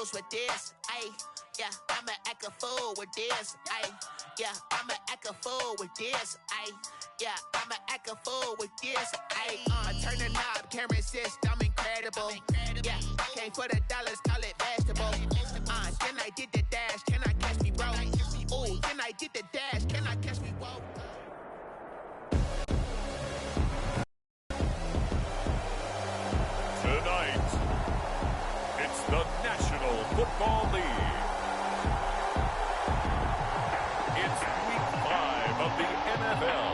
fools with this. Ayy, yeah, I'ma act a fool with this. Ayy, yeah, I'ma act a fool with this. Ayy, yeah, I'ma act a fool with this. Ayy, turn the knob, camera assist, I'm incredible. Yeah, came for the dollars, call it vegetable. Then I did the dash, can I catch me, bro? Ooh, then I did the dash, can I catch me, bro? Tonight, it's the National Football League. It's Week 5 of the NFL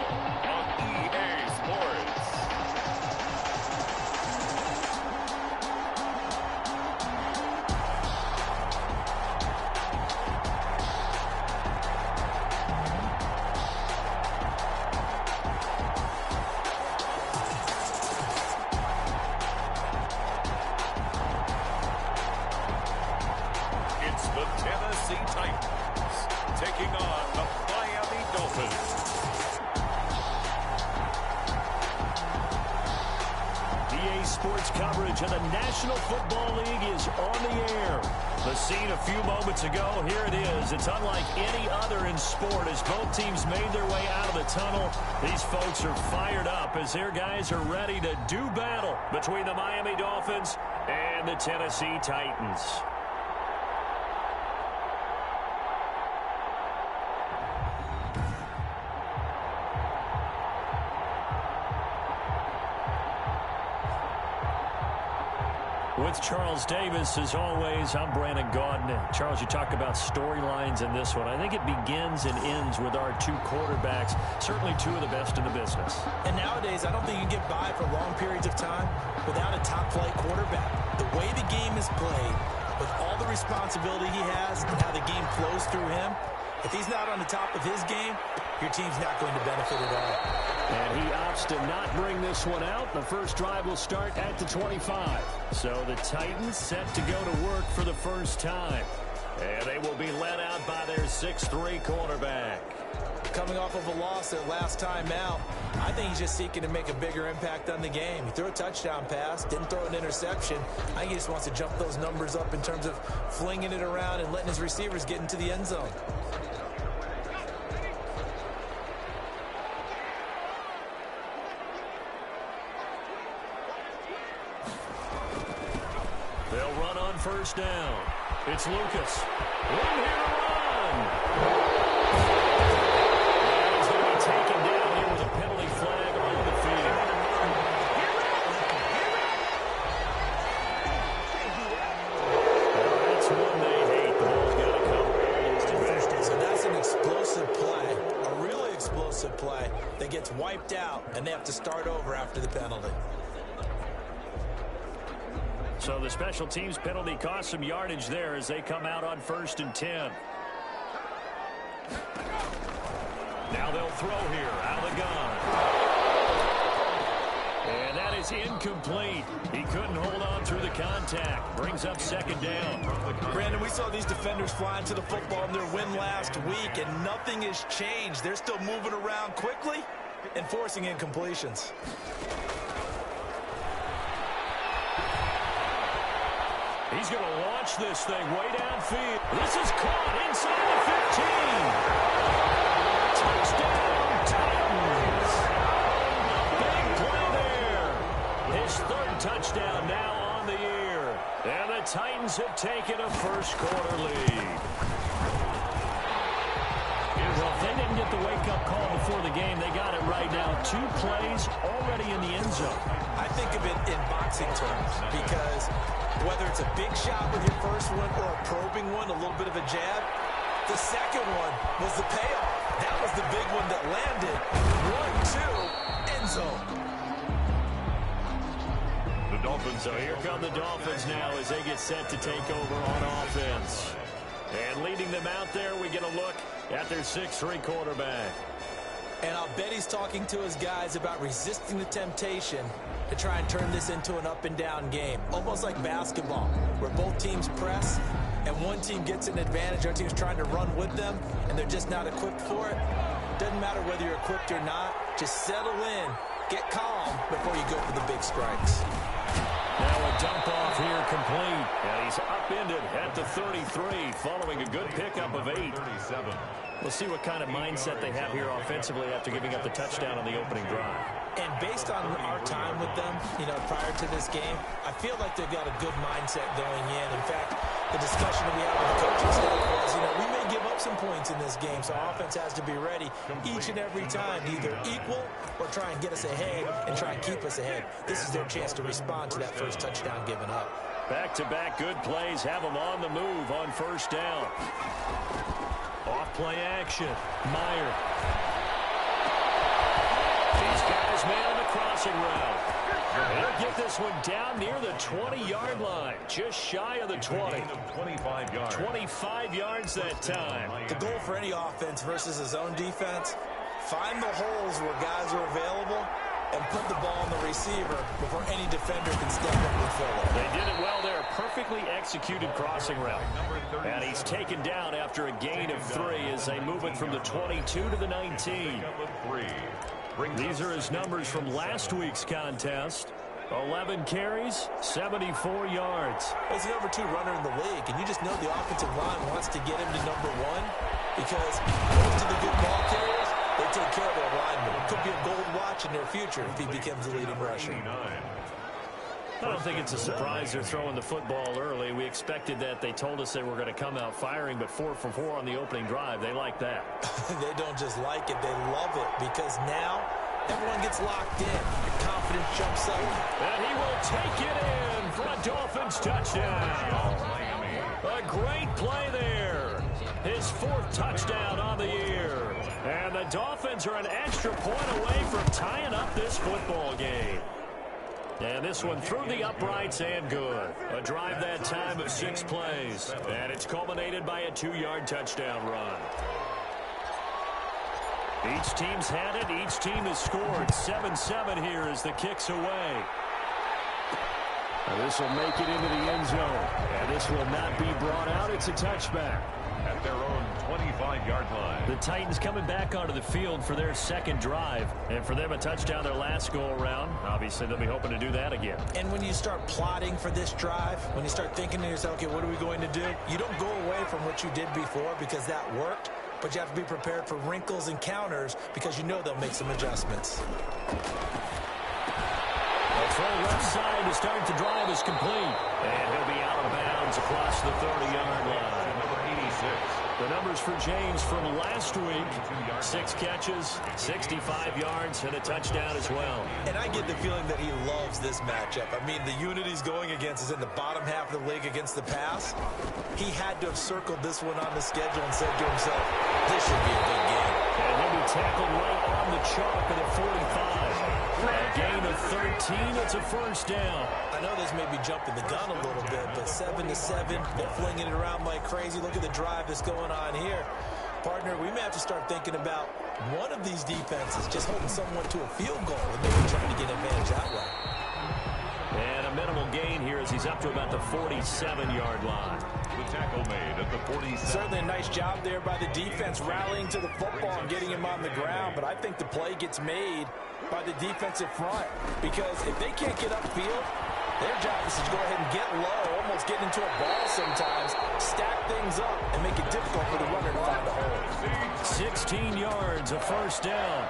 on EA Sports. It's the Tennessee Titans taking on the Miami Dolphins. EA Sports coverage of the National Football League is on the air. The scene a few moments ago, here it is. It's unlike any other in sport as both teams made their way out of the tunnel. These folks are fired up as their guys are ready to do battle between the Miami Dolphins and the Tennessee Titans. With Charles Davis, as always, I'm Brandon Gaudin. Charles, you talk about storylines in this one. I think it begins and ends with our two quarterbacks, certainly two of the best in the business. And nowadays, I don't think you can get by for long periods of time without a top-flight quarterback. The way the game is played, with all the responsibility he has and how the game flows through him, if he's not on the top of his game, your team's not going to benefit at all. And he opts to not bring this one out. The first drive will start at the 25. So the Titans set to go to work for the first time. And they will be led out by their 6'3" quarterback. Coming off of a loss their last time out, I think he's just seeking to make a bigger impact on the game. He threw a touchdown pass, didn't throw an interception. I think he just wants to jump those numbers up in terms of flinging it around and letting his receivers get into the end zone. They'll run on first down. It's Lucas. Room here to run. And he's going to be taken down here with a penalty flag on the field. That's one they hate. The ball's got to come all the way. So that's an explosive play, a really explosive play that gets wiped out, and they have to start over after the penalty. So the special teams penalty cost some yardage there as they come out on 1st and 10. Now they'll throw here out of the gun. And that is incomplete. He couldn't hold on through the contact. Brings up 2nd down. Brandon, we saw these defenders flying to the football in their win last week, and nothing has changed. They're still moving around quickly and forcing incompletions. He's going to launch this thing way downfield. This is caught inside the 15. Touchdown, Titans. Big play there. His 3rd touchdown now on the year. And the Titans have taken a first-quarter lead. Well, if they didn't get the wake-up call before the game, they got it right now. 2 plays already in the end zone. I think of it in boxing terms because whether it's a big shot with your first one or a probing one, a little bit of a jab, the second one was the payoff. That was the big one that landed. 1-2, end zone. The Dolphins. So here come the Dolphins now as they get set to take over on offense. And leading them out there, we get a look at their 6'3" quarterback. And I'll bet he's talking to his guys about resisting the temptation to try and turn this into an up-and-down game. Almost like basketball, where both teams press, and one team gets an advantage, our team's trying to run with them, and they're just not equipped for it. Doesn't matter whether you're equipped or not. Just settle in, get calm before you go for the big strikes. Now a dump off here complete. And he's upended at the 33 following a good pickup of 8. 37. We'll see what kind of mindset they have here offensively after giving up the touchdown on the opening drive. And based on our time with them, prior to this game, I feel like they've got a good mindset going in. In fact, the discussion that we had with the coaching staff was, we may give up some points in this game, so offense has to be ready each and every time to either equal or try and get us ahead and try and keep us ahead. This is their chance to respond to that first touchdown given up. Back-to-back good plays have them on the move on first down. Off-play action. Meyer. These guys man on the crossing route. They'll get this one down near the 20-yard line. Just shy of the 20. 25 yards. 25 yards that time. The goal for any offense versus his own defense, find the holes where guys are available and put the ball on the receiver before any defender can step up and fill it. They did it well there. Perfectly executed crossing route. And he's taken down after a gain of 3 as they move it from the 22 to the 19. These are his numbers from last week's contest. 11 carries, 74 yards. He's the number 2 runner in the league, and you just know the offensive line wants to get him to number 1 because most of the good ball carriers, they take care of their linemen. It could be a gold watch in their future if he becomes the leading rusher. I don't think it's a surprise they're throwing the football early. We expected that. They told us they were going to come out firing, but 4 for 4 on the opening drive. They like that. They don't just like it, they love it, because now everyone gets locked in. The confidence jumps up. And he will take it in for a Dolphins touchdown. A great play there. His 4th touchdown on the year. And the Dolphins are an extra point away from tying up this football game. And this one through the uprights and good. A drive that time of 6 plays. And it's culminated by a 2-yard touchdown run. Each team's had it. Each team has scored. 7-7 here as the kick's away. And this will make it into the end zone. And this will not be brought out. It's a touchback. At their own 25-yard line. The Titans coming back onto the field for their 2nd drive. And for them, a touchdown their last go-around. Obviously, they'll be hoping to do that again. And when you start plotting for this drive, when you start thinking to yourself, okay, what are we going to do? You don't go away from what you did before because that worked. But you have to be prepared for wrinkles and counters because you know they'll make some adjustments. The throw left side to start the drive is complete. And he'll be out of bounds across the 30-yard line. The numbers for James from last week, 6 catches, 65 yards, and a touchdown as well. And I get the feeling that he loves this matchup. I mean, the unit he's going against is in the bottom half of the league against the pass. He had to have circled this one on the schedule and said to himself, this should be a big game. And he'll be tackled right on the chalk at a 45. A gain of 13, it's a first down. I know this may be jumping the gun a little bit, but 7-7, they're flinging it around like crazy. Look at the drive that's going on here. Partner, we may have to start thinking about one of these defenses just holding someone to a field goal and maybe trying to get advantage that way. And a minimal gain here as he's up to about the 47-yard line. The tackle made at the 47. Certainly a nice job there by the defense rallying to the football and getting him on the ground, but I think the play gets made by the defensive front because if they can't get upfield, their job is to go ahead and get low, almost get into a ball sometimes, stack things up, and make it difficult for the runner to find a hole. 16 yards, a first down.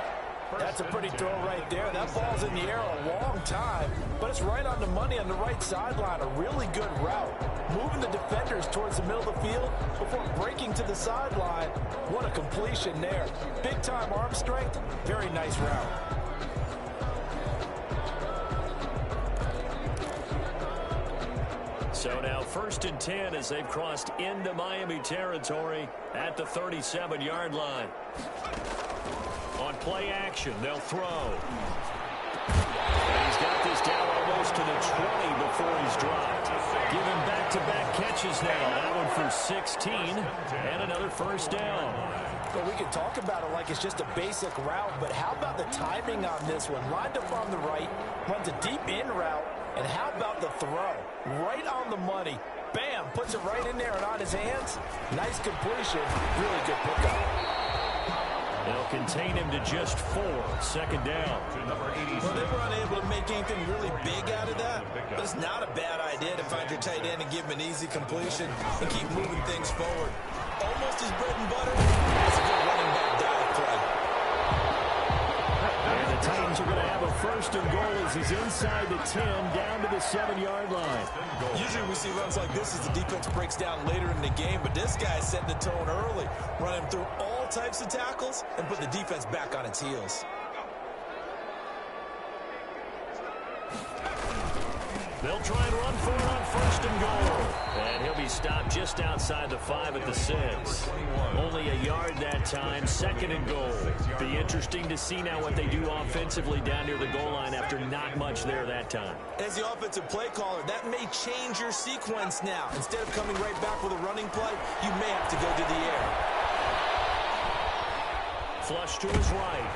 That's a pretty throw right there. That ball's in the air a long time, but it's right on the money on the right sideline. A really good route. Moving the defenders towards the middle of the field before breaking to the sideline. What a completion there. Big-time arm strength. Very nice route. So now 1st and 10 as they've crossed into Miami territory at the 37-yard line. On play action, they'll throw. And he's got this down almost to the 20 before he's dropped. Giving back-to-back catches now. That one for 16 and another first down. Well, we can talk about it like it's just a basic route, but how about the timing on this one? Lined up on the right, runs a deep in route, and how about the throw? Right on the money. Bam, puts it right in there and on his hands. Nice completion. Really good pickup. They'll contain him to just 4. Second down. Well, they were unable to make anything really big out of that, but it's not a bad idea to find your tight end and give him an easy completion and keep moving things forward. Almost his bread and butter. It's a good running back dive play. And the Titans are going to have a first and goal as he's inside the 10, down to the 7-yard line. Usually we see runs like this as the defense breaks down later in the game, but this guy's setting the tone early, running through all types of tackles and put the defense back on its heels. They'll try and run for it on first and goal. And he'll be stopped just outside the 5 at the 6. Only a yard that time, second and goal. Be interesting to see now what they do offensively down near the goal line after not much there that time. As the offensive play caller, that may change your sequence now. Instead of coming right back with a running play, you may have to go to the air. Flush to his right.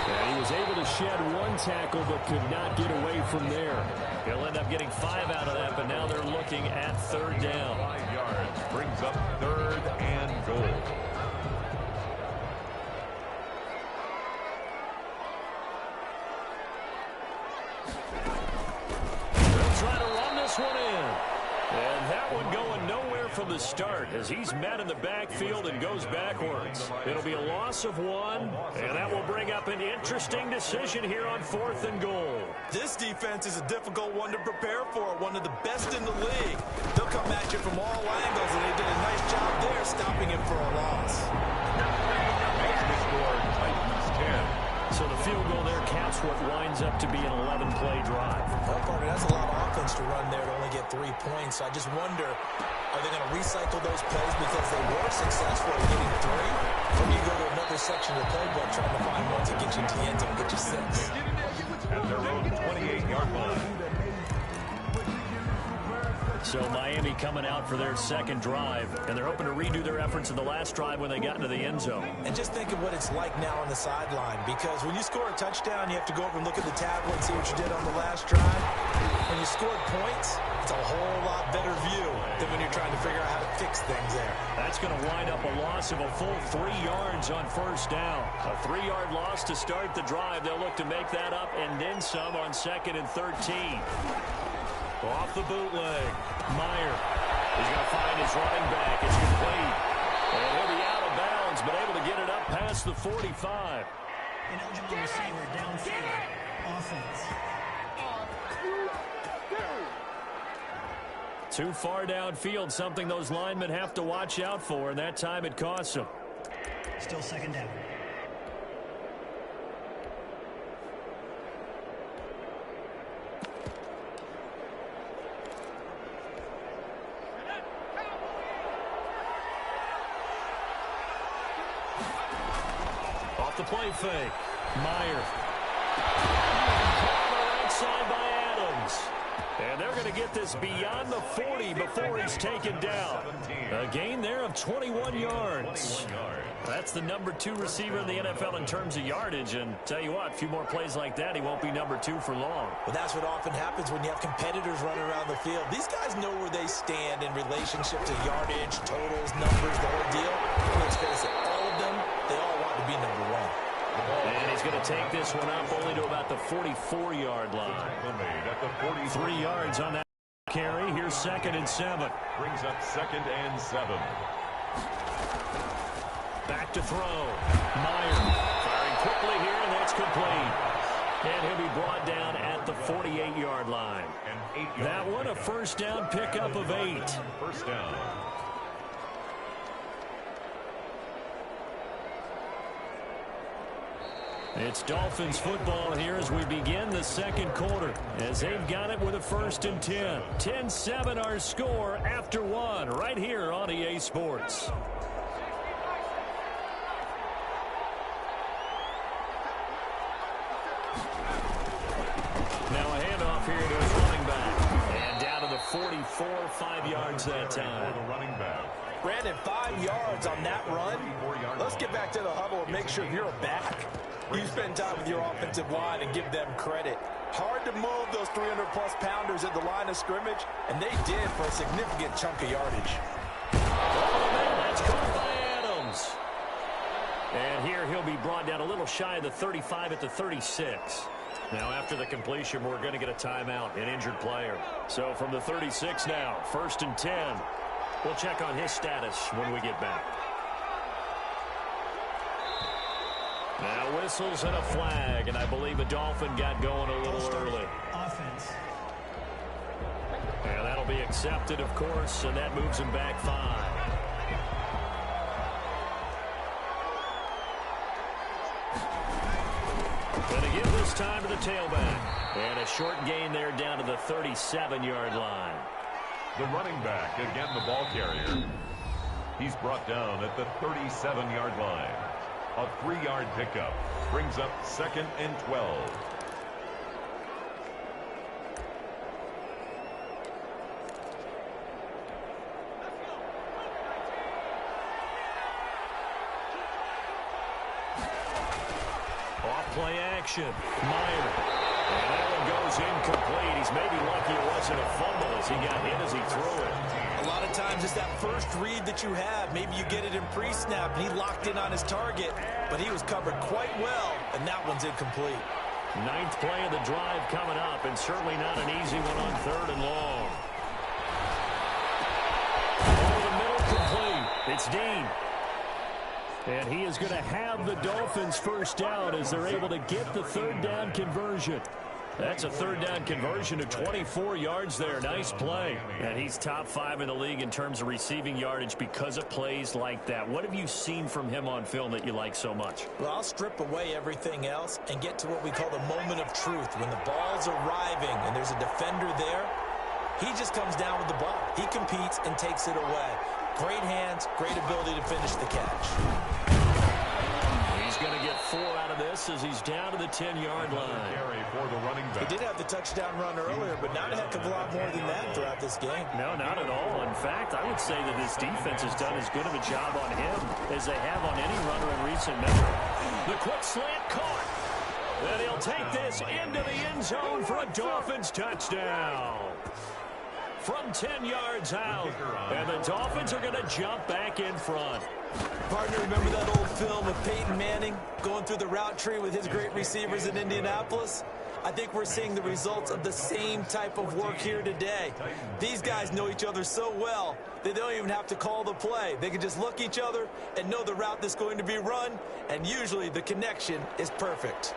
And he was able to shed 1 tackle but could not get away from there. He'll end up getting 5 out of that, but now they're looking at third down. 5 yards brings up third and goal. They'll try to run this one in. And that one going nowhere from the start as he's met in the backfield and goes backwards. It'll be a loss of 1, and that will bring up an interesting decision here on fourth and goal. This defense is a difficult one to prepare for, one of the best in the league. They'll come at you from all angles, and they did a nice job there stopping him for a loss. So the field goal there caps what winds up to be an 11-play drive. Well, partner, that's a lot of offense to run there to only get 3 points. I just wonder, are they going to recycle those plays because they were successful at getting 3? Or do you go to another section of the playbook trying to find one to get you to the end zone and get you 6? At their own 28-yard line. So Miami coming out for their second drive, and they're hoping to redo their efforts in the last drive when they got into the end zone. And just think of what it's like now on the sideline, because when you score a touchdown, you have to go over and look at the tablet and see what you did on the last drive. When you scored points, it's a whole lot better view than when you're trying to figure out how to fix things there. That's going to wind up a loss of a full 3 yards on first down. A 3-yard loss to start the drive. They'll look to make that up and then some on 2nd and 13. Off the bootleg. Meyer is going to find his running back. It's complete. And he'll be out of bounds, but able to get it up past the 45. Ineligible receiver downfield. Offense. Too far downfield, something those linemen have to watch out for, and that time it costs them. Still second down. The play fake. Meyer. On the right side by Adams. And they're going to get this beyond the 40 before he's taken down. A gain there of 21 yards. That's the number 2 receiver in the NFL in terms of yardage. And tell you what, a few more plays like that, he won't be number 2 for long. Well, that's what often happens when you have competitors running around the field. These guys know where they stand in relationship to yardage, totals, numbers, the whole deal. And let's face it, all of them, they all want to be number 1. And he's going to take this one up only to about the 44-yard line. 3 yards on that carry. Here's 2nd and 7. Brings up 2nd and 7. Back to throw. Meyer firing quickly here, and that's complete. And he'll be brought down at the 48-yard line. That one a first down pickup of 8. First down. It's Dolphins football here as we begin the second quarter, as they've got it with a 1st and 10. 10-7 our score after 1 right here on EA Sports. Now a handoff here to his running back. And down to the 44, 5 yards that time. For the running back. Brandon, 5 yards on that run. Let's get back to the huddle and make sure you're a back. You spend time with your offensive line and give them credit. Hard to move those 300-plus pounders at the line of scrimmage, and they did for a significant chunk of yardage. Oh, man, that's caught by And here he'll be brought down a little shy of the 35 at the 36. Now after the completion, we're going to get a timeout, an injured player. So from the 36 now, 1st and 10. We'll check on his status when we get back. Now whistles and a flag, and I believe a Dolphin got going a little early. Offense. And that'll be accepted, of course, and that moves him back 5. Going to give this time to the tailback. And a short gain there down to the 37-yard line. The running back, again the ball carrier. He's brought down at the 37-yard line. A 3-yard pickup brings up 2nd and 12. Play action. Meyer. And that one goes incomplete. He's maybe lucky it wasn't a fumble as he got hit as he threw it. A lot of times it's that first read that you have. Maybe you get it in pre-snap, and he locked in on his target, but he was covered quite well, and that one's incomplete. 9th play of the drive coming up, and certainly not an easy one on 3rd and long. Over the middle, complete. It's Dean. And he is going to have the Dolphins first down as they're able to get the 3rd down conversion. That's a 3rd down conversion of 24 yards there. Nice play. And he's top 5 in the league in terms of receiving yardage because of plays like that. What have you seen from him on film that you like so much? Well, I'll strip away everything else and get to what we call the moment of truth. When the ball's arriving and there's a defender there, he just comes down with the ball. He competes and takes it away. Great hands, great ability to finish the catch. He's going to get 4 out of this as he's down to the 10-yard line. For the running back. He did have the touchdown run earlier, but not a heck of a lot more than that throughout this game. No, not at all. In fact, I would say that this defense has done as good of a job on him as they have on any runner in recent memory. The quick slant caught. And he'll take this into the end zone for a Dolphins touchdown. From 10 yards out, and the Dolphins are going to jump back in front. Partner, remember that old film of Peyton Manning going through the route tree with his great receivers in Indianapolis? I think we're seeing the results of the same type of work here today. These guys know each other so well that they don't even have to call the play. They can just look each other and know the route that's going to be run, and usually the connection is perfect.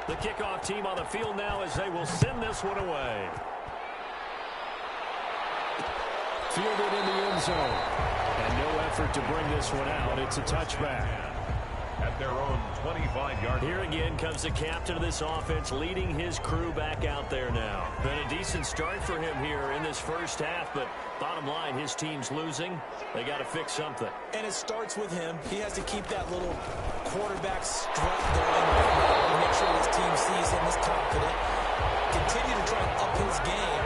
The kickoff team on the field now as they will send this one away. Fielded in the end zone. And no effort to bring this one out. It's a touchback. At their own 25-yard. Here again comes the captain of this offense leading his crew back out there now. Been a decent start for him here in this first half, but bottom line, his team's losing. They got to fix something. And it starts with him. He has to keep that little quarterback strut going. Make sure his team sees him as confident. Continue to try and up his game,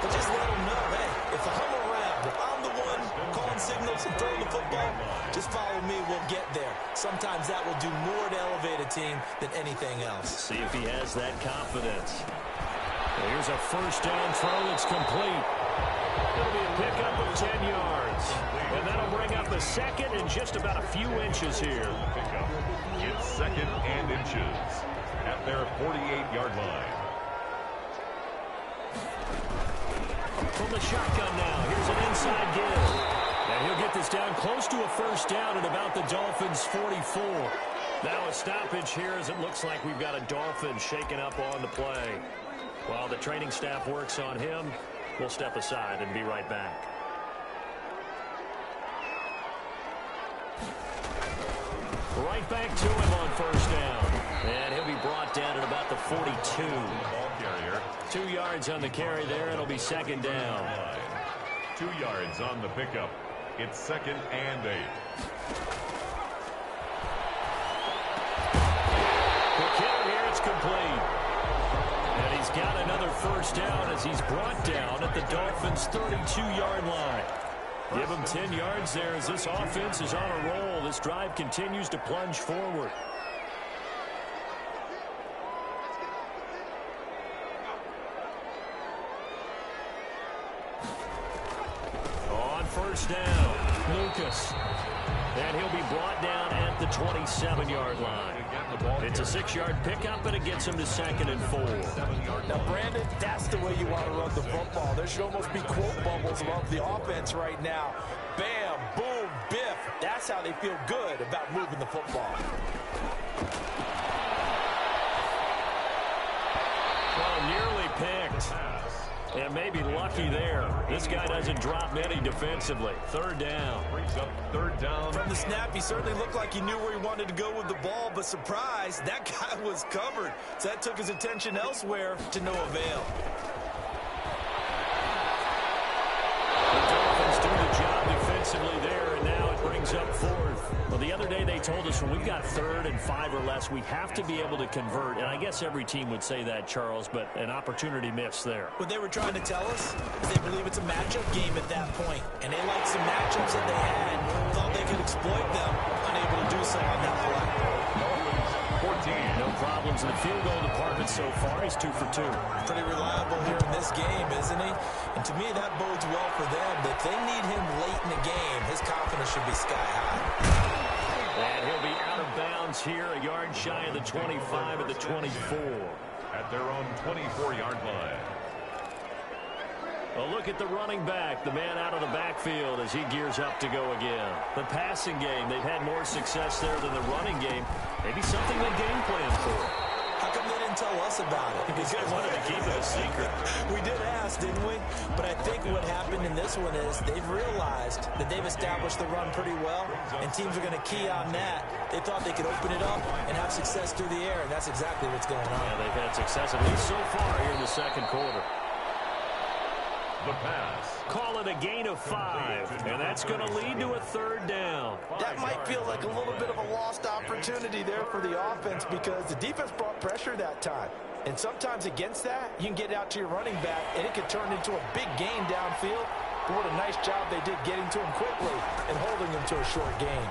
but just let him know, hey, if I'm around, if I'm the one calling signals and throwing the football, just follow me, we'll get there. Sometimes that will do more to elevate a team than anything else. See if he has that confidence. Well, here's a first down throw that's complete. It'll be a pickup of 10 yards. And that'll bring up a second and just about a few inches here. Pickup. It's 2nd and inches at their 48-yard line. From the shotgun now, here's an inside give. And he'll get this down close to a first down at about the Dolphins' 44. Now a stoppage here as it looks like we've got a Dolphin shaken up on the play. While the training staff works on him, we'll step aside and be right back. Right back to him on first down. And he'll be brought down at about the 42. Ball carrier. 2 yards on the carry there. It'll be second down. 2 yards on the pickup. It's 2nd and 8. The kick here, it's complete. And he's got another first down as he's brought down at the Dolphins' 32-yard line. Give him 10 yards there as this offense is on a roll. This drive continues to plunge forward. On first down, Lucas. And he'll be brought down at the 27-yard line. It's a 6-yard pickup, and it gets him to 2nd and 4. Now, Brandon, that's the way you want to run the football. There should almost be quote bubbles above the offense right now. Bam, boom, biff. That's how they feel good about moving the football. Well, nearly picked. And maybe lucky there. This guy doesn't drop many defensively. 3rd down. Brings up 3rd down. From the snap, he certainly looked like he knew where he wanted to go with the ball, but surprise, that guy was covered. So that took his attention elsewhere to no avail. The Dolphins do the job defensively there, and now it brings up 4th. Well, the other day they told us when we've got 3rd and 5 or less, we have to be able to convert. And I guess every team would say that, Charles, but an opportunity missed there. What they were trying to tell us is they believe it's a matchup game at that point. And they liked some matchups that they had, thought they could exploit them, unable to do so on that play. 14. No problems in the field goal department so far. He's 2 for 2. Pretty reliable here in this game, isn't he? And to me, that bodes well for them. If they need him late in the game, his confidence should be sky high. And he'll be out of bounds here, a yard shy of the 25 at the 24. At their own 24-yard line. A look at the running back, the man out of the backfield as he gears up to go again. The passing game, they've had more success there than the running game. Maybe something they game plan for. How come they didn't tell us about it? Because they wanted to keep it a secret. We did ask, didn't we? But I think what happened in this one is they've realized that they've established the run pretty well, and teams are going to key on that. They thought they could open it up and have success through the air, and that's exactly what's going on. Yeah, they've had success at least so far here in the 2nd quarter. The pass. Call it a gain of 5, and that's going to lead to a 3rd down. That might feel like a little bit of a lost opportunity there for the offense because the defense brought pressure that time. And sometimes against that, you can get out to your running back, and it could turn into a big gain downfield. But what a nice job they did getting to him quickly and holding him to a short gain.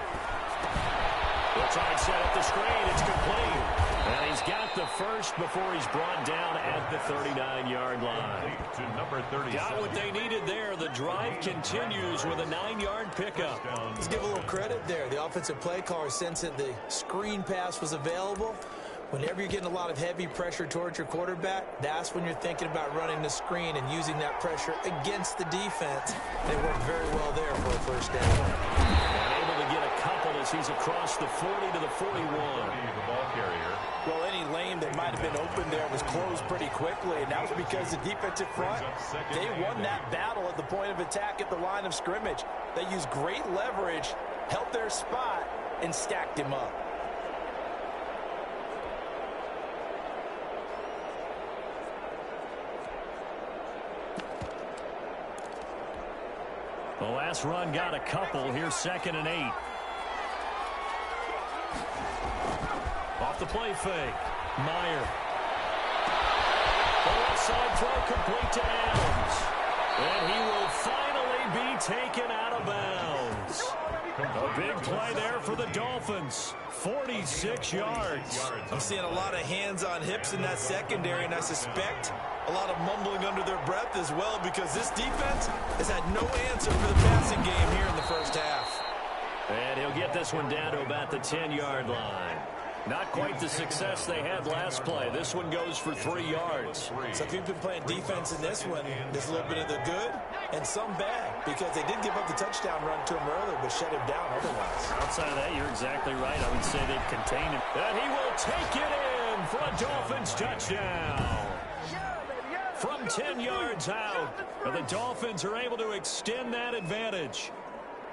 They'll try and set up the screen. It's complete. And he's got the first before he's brought down at the 39-yard line. To number 37. Got what they needed there. The drive continues with a 9-yard pickup. Let's give a little credit there. The offensive play caller sensed that the screen pass was available. Whenever you're getting a lot of heavy pressure towards your quarterback, that's when you're thinking about running the screen and using that pressure against the defense. They worked very well there for a first down. And able to get a couple as he's across the 40 to the 41. The ball carrier. Well, any lane that might have been open there was closed pretty quickly, and that was because the defensive front, they won that battle at the point of attack at the line of scrimmage. They used great leverage, held their spot, and stacked him up. The last run got a couple. Here's 2nd and 8. Off the play fake. Meyer. The left side throw complete to Adams. And he will finally be taken out of bounds. A big play there for the Dolphins. 46 yards. I'm seeing a lot of hands on hips in that secondary, and I suspect a lot of mumbling under their breath as well because this defense has had no answer for the passing game here in the first half. And he'll get this one down to about the 10-yard line. Not quite the success they had last play. This one goes for 3 yards. So if you've been playing defense in this one, there's a little bit of the good and some bad because they did give up the touchdown run to him earlier but shut him down otherwise. Outside of that, you're exactly right. I would say they've contained him. And he will take it in for a Dolphins touchdown. From 10 yards out, but the Dolphins are able to extend that advantage.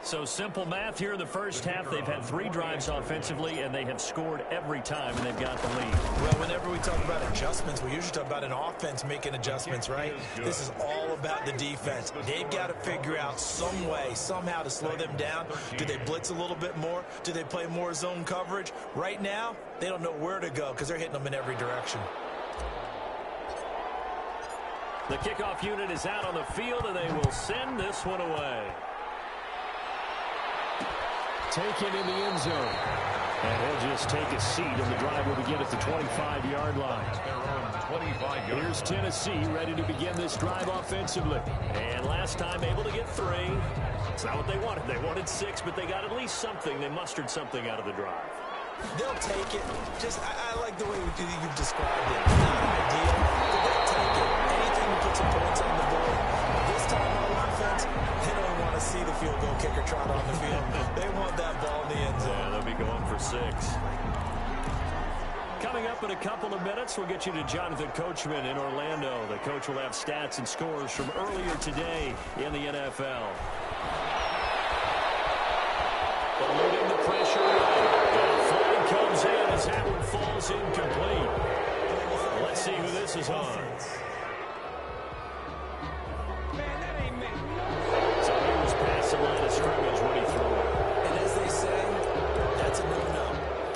So simple math here in the first half. They've had 3 drives offensively, and they have scored every time, and they've got the lead. Well, whenever we talk about adjustments, we usually talk about an offense making adjustments, right? This is all about the defense. They've got to figure out some way, somehow to slow them down. Do they blitz a little bit more? Do they play more zone coverage? Right now, they don't know where to go because they're hitting them in every direction. The kickoff unit is out on the field, and they will send this one away. Taken in the end zone. And he'll just take a seat, and the drive will begin at the 25-yard line. Here's Tennessee ready to begin this drive offensively. And last time able to get 3. It's not what they wanted. They wanted 6, but they got at least something. They mustered something out of the drive. They'll take it. I like the way you've described it. Not ideal, but they'll take it. Anything to put some points on the board. This time on offense, they don't want to see the field goal kicker trot on the field. They want that ball in the end zone. Yeah, they'll be going for 6. Coming up in a couple of minutes, we'll get you to Jonathan Coachman in Orlando. The coach will have stats and scores from earlier today in the NFL. Eluding the pressure. The flag comes in as that one falls incomplete. Let's see who this is on. So he was past the line of scrimmage when he threw it. And as they say, that's a no-no.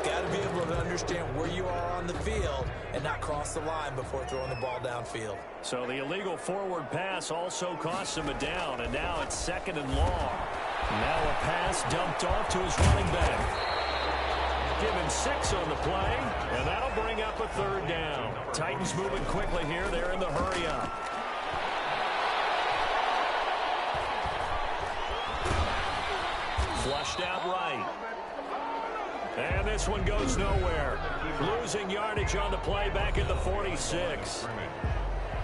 Got to be able to understand where you are on the field and not cross the line before throwing the ball downfield. So the illegal forward pass also cost him a down, and now it's 2nd and long. Now a pass dumped off to his running back. Give him 6 on the play, and that'll bring up a 3rd down. Titans moving quickly here. They're in the hurry-up. Flushed out right. And this one goes nowhere. Losing yardage on the play back at the 46.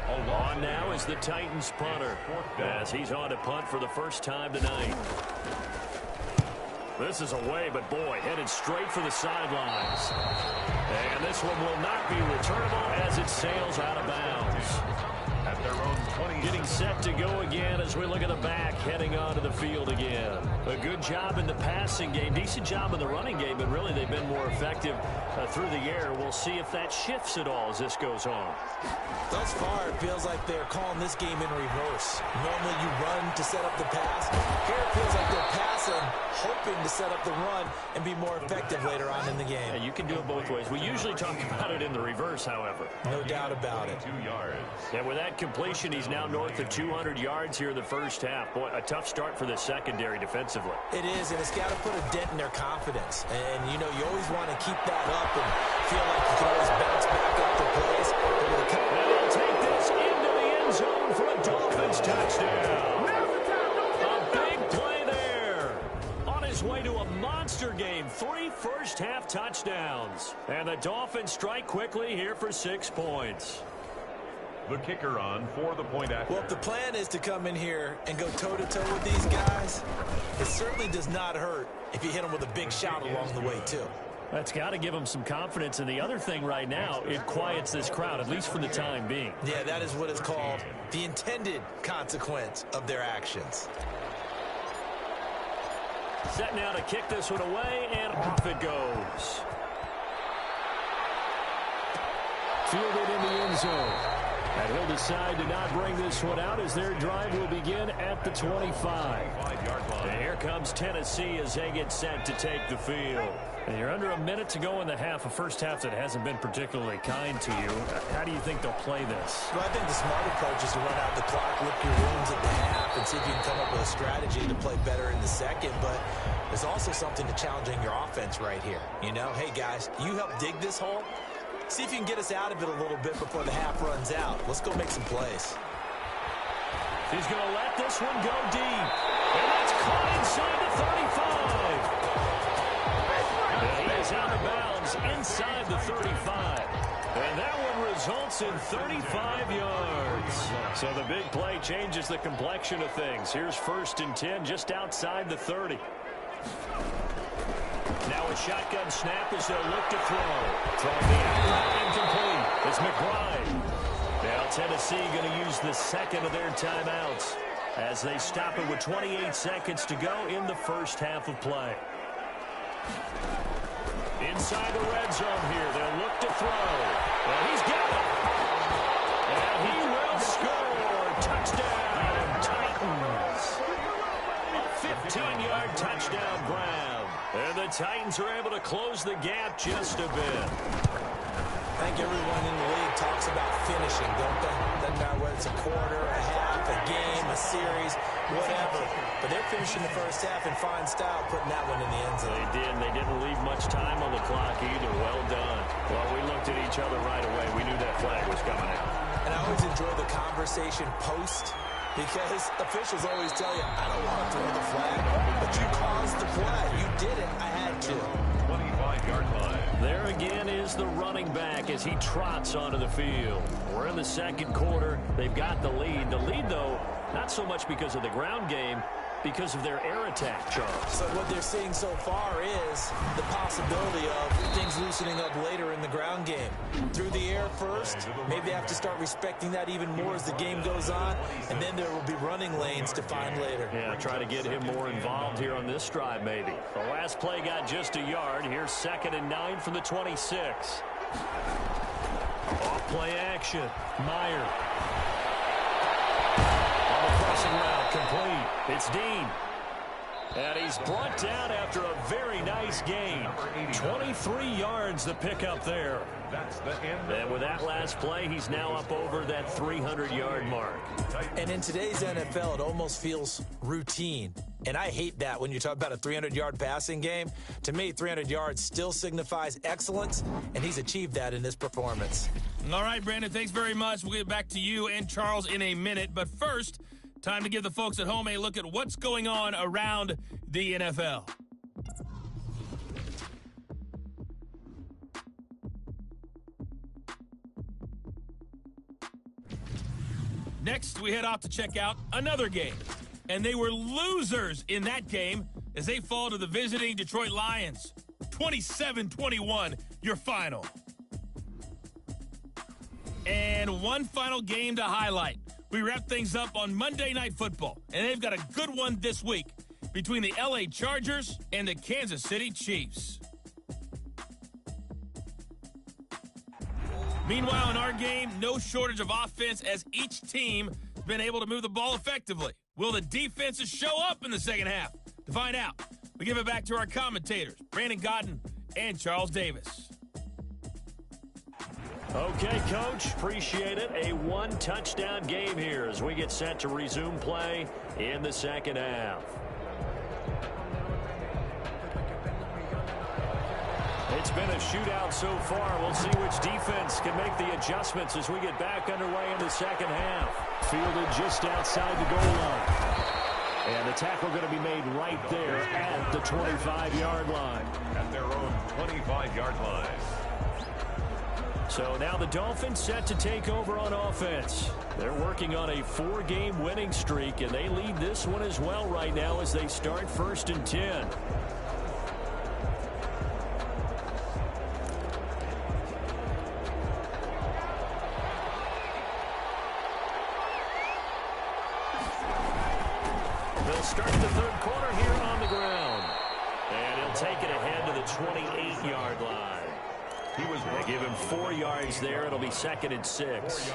On now is the Titans punter, as he's on to punt for the first time tonight. This is away, but boy, headed straight for the sidelines. And this one will not be returnable as it sails out of bounds. At their own 20. Getting set to go again as we look at the back, heading onto the field again. A good job in the passing game, decent job in the running game, and really they've been more effective through the air. We'll see if that shifts at all as this goes on. Thus far, it feels like they're calling this game in reverse. Normally you run to set up the pass. Here it feels like they're passing, hoping to set up the run and be more effective later on in the game. Yeah, you can do it both ways. We usually talk about it in the reverse, however. No doubt about it. 2 yards. And with that completion, he's now north of 200 yards here in the first half. Boy, a tough start for the secondary defensively. It is, and it's got to put a dent in their confidence. And, you know, you always want to keep that up and feel like you can always bounce back after plays. And they'll take this into the end zone for a Dolphins touchdown. A big play there. On his way to a monster game, 3 first-half touchdowns. And the Dolphins strike quickly here for 6 points. The kicker on for the point after. Well, if the plan is to come in here and go toe-to-toe with these guys, it certainly does not hurt if you hit them with a big shout along the way, too. That's got to give them some confidence. And the other thing right now, it quiets this crowd, at least for the time being. Yeah, that is what is called the intended consequence of their actions. Set now to kick this one away, and off it goes. Fielded in the end zone. And he'll decide to not bring this one out as their drive will begin at the 25. And here comes Tennessee as they get set to take the field. And you're under a minute to go in the half, a first half that hasn't been particularly kind to you. How do you think they'll play this? Well, I think the smart approach is to run out the clock, lick your wounds at the half, and see if you can come up with a strategy to play better in the second. But there's also something to challenging your offense right here. You know, hey, guys, you help dig this hole. See if you can get us out of it a little bit before the half runs out. Let's go make some plays. He's going to let this one go deep. And that's caught inside the 35. And he is out of bounds inside the 35. And that one results in 35 yards. So the big play changes the complexion of things. Here's 1st and 10 just outside the 30. Now a shotgun snap as they'll look to throw. Throwing the out incomplete. It's McBride. Now Tennessee going to use the second of their timeouts as they stop it with 28 seconds to go in the first half of play. Inside the red zone here. They'll look to throw. Well, he's got it. And he will score. Touchdown, Titans. A 15-yard touchdown grab. And the Titans are able to close the gap just a bit. I think everyone in the league talks about finishing, don't they? Doesn't matter whether it's a quarter, a half, a game, a series. whatever. But they're finishing the first half in fine style, putting that one in the end zone. They did, and they didn't leave much time on the clock either. Well done. Well, we looked at each other right away. We knew that flag was coming out. And I always enjoy the conversation post, because officials always tell you, I don't want to throw the flag, but you caused the play. You did it. I had to. 25-yard line. There again is the running back as he trots onto the field. We're in the second quarter. They've got the lead. The lead, though, not so much because of the ground game, because of their air attack, Charles. So what they're seeing so far is the possibility of things loosening up later in the ground game. Through the air first, maybe they have to start respecting that even more as the game goes on, and then there will be running lanes to find later. Yeah, try to get him more involved here on this drive, maybe. The last play got just a yard. Here's 2nd and 9 from the 26. Off play action. Meyer. Crossing route complete. It's Dean. And he's brought down after a very nice gain. 23 yards the pickup there. That's the end. And with that last play, he's now up over that 300-yard mark. And in today's NFL, it almost feels routine. And I hate that when you talk about a 300-yard passing game. To me, 300 yards still signifies excellence, and he's achieved that in this performance. All right, Brandon, thanks very much. We'll get back to you and Charles in a minute. But first, time to give the folks at home a look at what's going on around the NFL. Next, we head off to check out another game. And they were losers in that game as they fall to the visiting Detroit Lions. 27-21, your final. And one final game to highlight. We wrap things up on Monday Night Football, and they've got a good one this week between the LA Chargers and the Kansas City Chiefs. Meanwhile, in our game, no shortage of offense as each team has been able to move the ball effectively. Will the defenses show up in the second half? To find out, we give it back to our commentators, Brandon Godden and Charles Davis. Okay, Coach, appreciate it. A one-touchdown game here as we get set to resume play in the second half. It's been a shootout so far. We'll see which defense can make the adjustments as we get back underway in the second half. Fielded just outside the goal line. And the tackle going to be made right there at the 25-yard line. At their own 25-yard line. So now the Dolphins set to take over on offense. They're working on a 4-game winning streak, and they lead this one as well right now as they start 1st and 10. They'll start the third quarter here on the ground. And he'll take it ahead to the 28-yard line. They give him 4 yards there. It'll be 2nd and 6.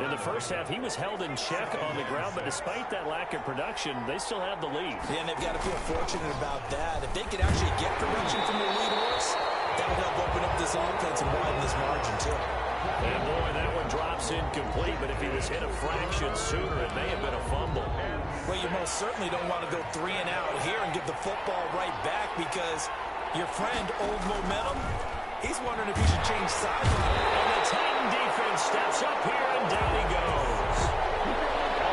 In the first half, he was held in check on the ground, but despite that lack of production, they still have the lead. Yeah, and they've got to feel fortunate about that. If they could actually get production from their lead horse, that would help open up this offense and widen this margin, too. And boy, that one drops incomplete, but if he was hit a fraction sooner, it may have been a fumble. Well, you most certainly don't want to go 3 and out here and give the football right back because your friend, Old Momentum, he's wondering if he should change sides. And the Titan defense steps up here, and down he goes.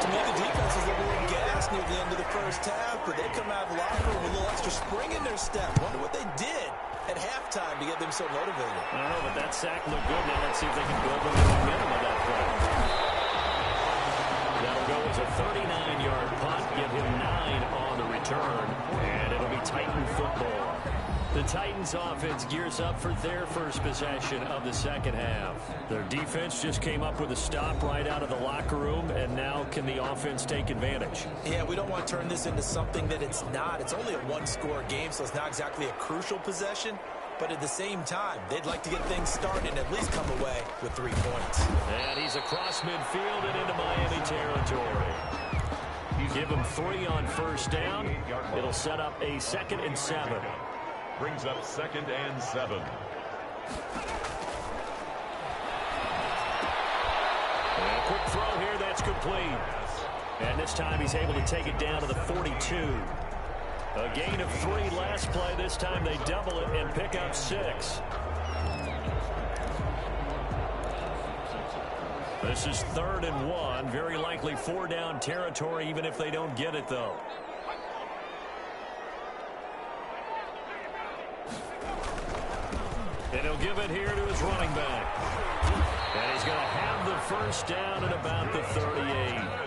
To me, the defense was a little gassed near the end of the first half, but they come out of the locker room with a little extra spring in their step. Wonder what they did at halftime to get them so motivated. I don't know, but that sack looked good. Now let's see if they can build on the momentum of that play. That'll go as a 39-yard punt, give him 9 on the return, and it'll be Titan football. The Titans offense gears up for their first possession of the second half. Their defense just came up with a stop right out of the locker room, and now can the offense take advantage? Yeah, we don't want to turn this into something that it's not. It's only a one-score game, so it's not exactly a crucial possession. But at the same time, they'd like to get things started and at least come away with 3 points. And he's across midfield and into Miami territory. Give him 3 on first down. It'll set up a 2nd and 7. Brings up 2nd and 7. And a quick throw here, that's complete. And this time he's able to take it down to the 42. A gain of 3 last play. This time they double it and pick up 6. This is 3rd and 1. Very likely 4-down territory, even if they don't get it, though. And he'll give it here to his running back. And he's going to have the first down at about the 38.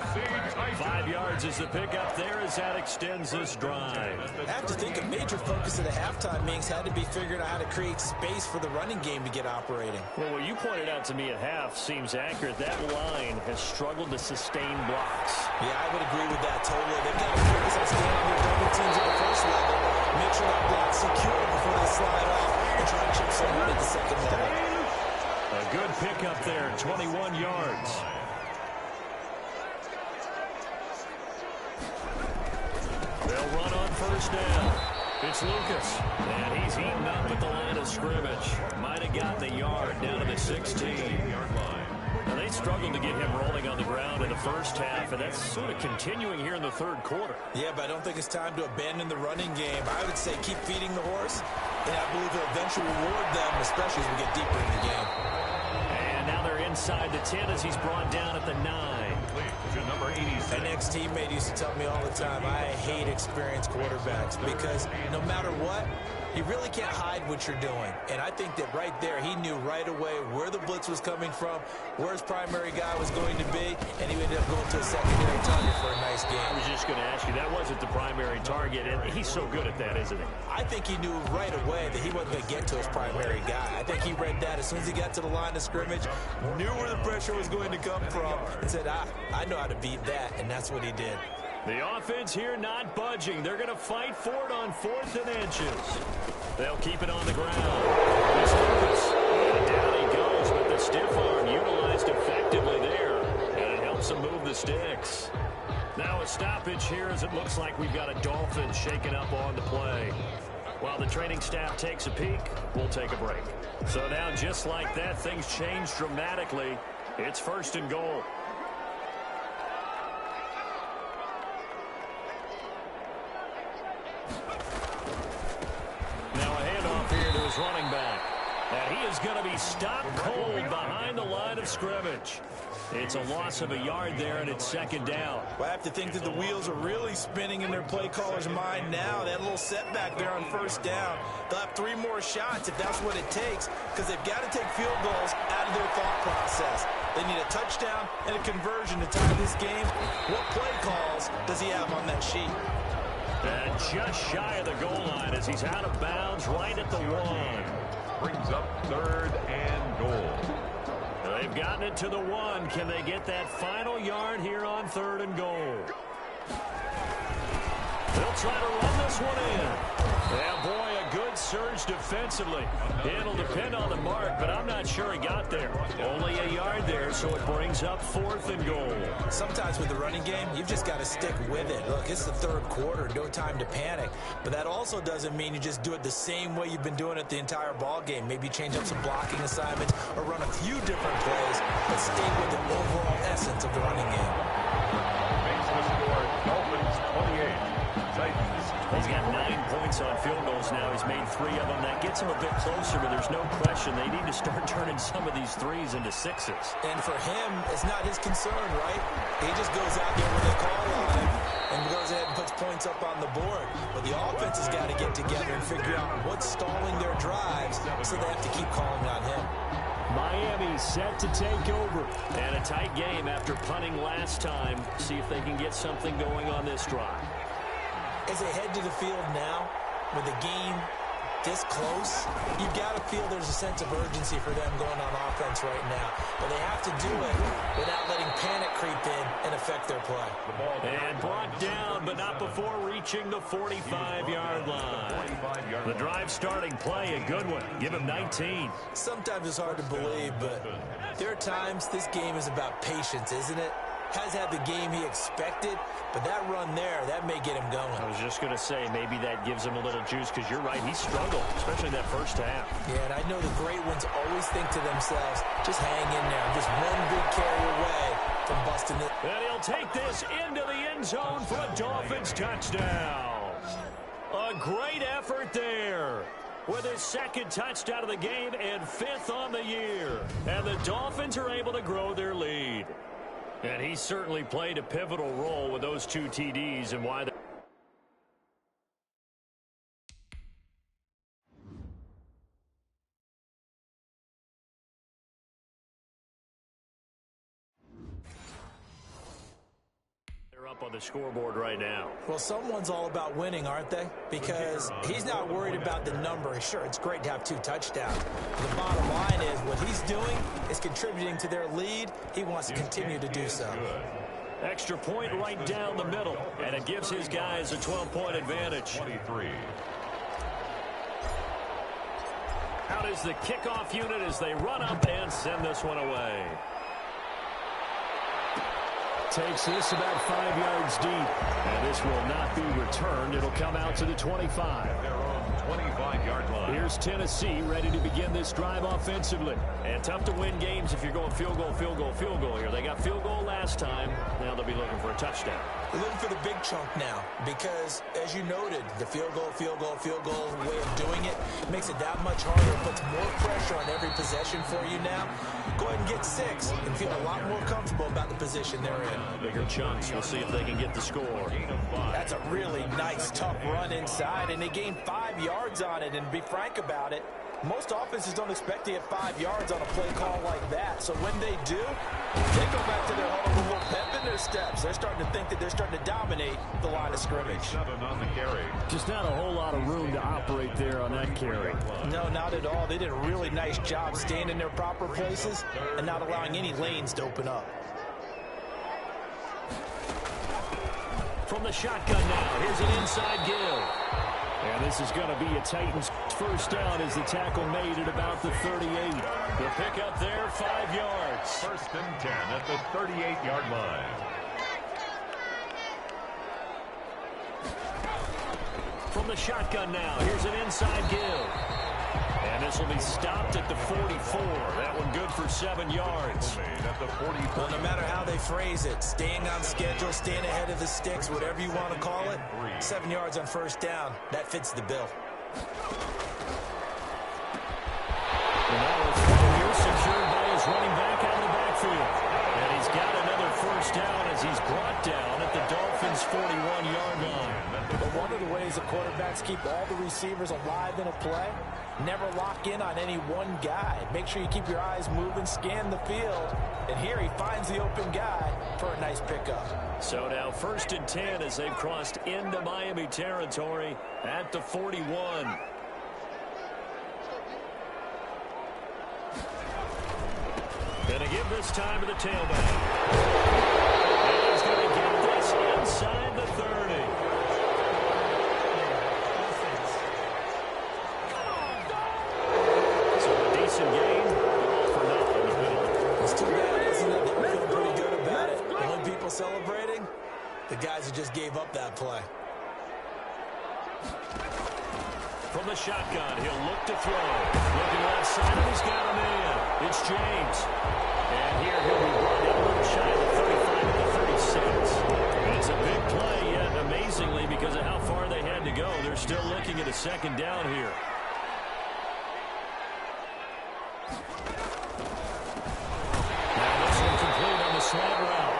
5 yards is the pickup there as that extends this drive. I have to think a major focus of the halftime meetings had to be figuring out how to create space for the running game to get operating. Well, what you pointed out to me at half seems accurate. That line has struggled to sustain blocks. Yeah, I would agree with that totally. They've got to focus on staying on their double teams at the first level, make sure that block's secure before they slide off, and try to chip someone at the second level. A good pickup there, 21 yards. They'll run on first down. It's Lucas, and he's eaten up at the line of scrimmage. Might have gotten a yard down to the 16-yard line. Now, they struggled to get him rolling on the ground in the first half, and that's sort of continuing here in the third quarter. Yeah, but I don't think it's time to abandon the running game. I would say keep feeding the horse, and I believe it'll eventually reward them, especially as we get deeper in the game. And now they're inside the 10 as he's brought down at the 9. Number 86. An ex-teammate used to tell me all the time, I hate experienced quarterbacks because no matter what, you really can't hide what you're doing. And I think that right there, he knew right away where the blitz was coming from, where his primary guy was going to be, and he ended up going to a secondary target for a nice game. I was just going to ask you, that wasn't the primary target, and he's so good at that, isn't he? I think he knew right away that he wasn't going to get to his primary guy. I think he read that as soon as he got to the line of scrimmage, knew where the pressure was going to come from, and said, I know how to beat that, and that's what he did. The offense here not budging. They're going to fight for it on 4th and inches. They'll keep it on the ground. It's Lucas. And down he goes, but the stiff arm utilized effectively there. And it helps him move the sticks. Now a stoppage here as it looks like we've got a Dolphin shaking up on the play. While the training staff takes a peek, we'll take a break. So now just like that, things change dramatically. It's 1st and goal. Running back. And he is going to be stopped cold behind the line of scrimmage. It's a loss of a yard there, and it's 2nd down. Well, I have to think that the wheels are really spinning in their play caller's mind now. That little setback there on 1st down. They'll have 3 more shots if that's what it takes, because they've got to take field goals out of their thought process. They need a touchdown and a conversion to tie this game. What play calls does he have on that sheet? And just shy of the goal line as he's out of bounds right at the 1. Brings up 3rd and goal. They've gotten it to the 1. Can they get that final yard here on 3rd and goal? They'll try to run this one in. Yeah, boy, a good surge defensively. It'll depend on the mark, but I'm not sure he got there. Only a yard there, so it brings up 4th and goal. Sometimes with the running game, you've just got to stick with it. Look, it's the 3rd quarter, no time to panic. But that also doesn't mean you just do it the same way you've been doing it the entire ball game. Maybe change up some blocking assignments or run a few different plays, but stay with the overall essence of the running game. Makes the score Dolphins 28. Titans. He's got 9 points on field goals now. He's made 3 of them. That gets him a bit closer, but there's no question they need to start turning some of these 3s into 6s. And for him, it's not his concern, right? He just goes out there when they call on him and goes ahead and puts points up on the board. But the offense has got to get together and figure out what's stalling their drives, so they have to keep calling on him. Miami set to take over. And a tight game after punting last time. See if they can get something going on this drive. As they head to the field now, with the game this close, you've got to feel there's a sense of urgency for them going on offense right now. But they have to do it without letting panic creep in and affect their play. And brought down, but not before reaching the 45-yard line. The drive starting play, a good one. Give him 19. Sometimes it's hard to believe, but there are times this game is about patience, isn't it? Has had the game he expected, but that run there, that may get him going. I was just going to say, maybe that gives him a little juice, because you're right, he struggled, especially that first half. Yeah, and I know the great ones always think to themselves, just hang in there, just one big carry away from busting it. And he'll take this into the end zone for a Dolphins touchdown. A great effort there with his second touchdown of the game and 5th on the year. And the Dolphins are able to grow their lead. And he certainly played a pivotal role with those 2 TDs and why up on the scoreboard right now. Well, someone's all about winning, aren't they? Because he's not worried about the number. Sure, it's great to have 2 touchdowns. The bottom line is what he's doing is contributing to their lead. He wants to continue to do so. Extra point right down the middle, and it gives his guys a 12-point advantage. 23. Out is the kickoff unit as they run up and send this one away. Takes this about 5 yards deep, and this will not be returned. It'll come out to the 25. Their own 25-yard line. Here's Tennessee ready to begin this drive offensively. And tough to win games if you're going field goal, field goal, field goal here. They got field goal last time. Now they'll be looking for a touchdown. They're looking for the big chunk now because, as you noted, the field goal way of doing it makes it that much harder. It puts more pressure on every possession for you now. Go ahead and get 6 and feel a lot more comfortable about the position they're in. Bigger chunks. We'll see if they can get the score. That's a really nice, tough run inside, and they gained 5 yards on it. And to be frank about it, most offenses don't expect to get 5 yards on a play call like that. So when they do, they go back to their huddle with a little pep in their steps. They're starting to think that they're starting to dominate the line of scrimmage. 7 on the carry. Just not a whole lot of room to operate there on that carry. No, not at all. They did a really nice job staying in their proper places and not allowing any lanes to open up. From the shotgun now, here's an inside give. And this is going to be a Titans first down as the tackle made at about the 38. The pickup there, 5 yards. 1st and 10 at the 38-yard line. From the shotgun now, here's an inside give. And this will be stopped at the 44. That one good for 7 yards. At the 44. Well, no matter how they phrase it, staying on schedule, staying ahead of the sticks, whatever you want to call it, 7 yards on first down, that fits the bill. And now it's here, secured by his running back out of the backfield. And he's got another first down as he's brought down at the Dolphins' 41-yard line. But one of the ways the quarterbacks keep all the receivers alive in a play, never lock in on any one guy. Make sure you keep your eyes moving, scan the field. And here he finds the open guy for a nice pickup. So now 1st and 10 as they've crossed into Miami territory at the 41. Going to give this time to the tailback. And he's going to get this inside the 30. So a decent game, all for nothing in the middle. It's too bad, isn't it? They're feeling pretty good about it. The only people celebrating, the guys who just gave up that play. From the shotgun, he'll look to throw. Looking left side, and he's got a man. It's James. And here he'll be brought down a little shy of the 35 to the 36. It's a big play, yet amazingly, because of how far they had to go, they're still looking at a 2nd down here. Now this one complete on the slant route.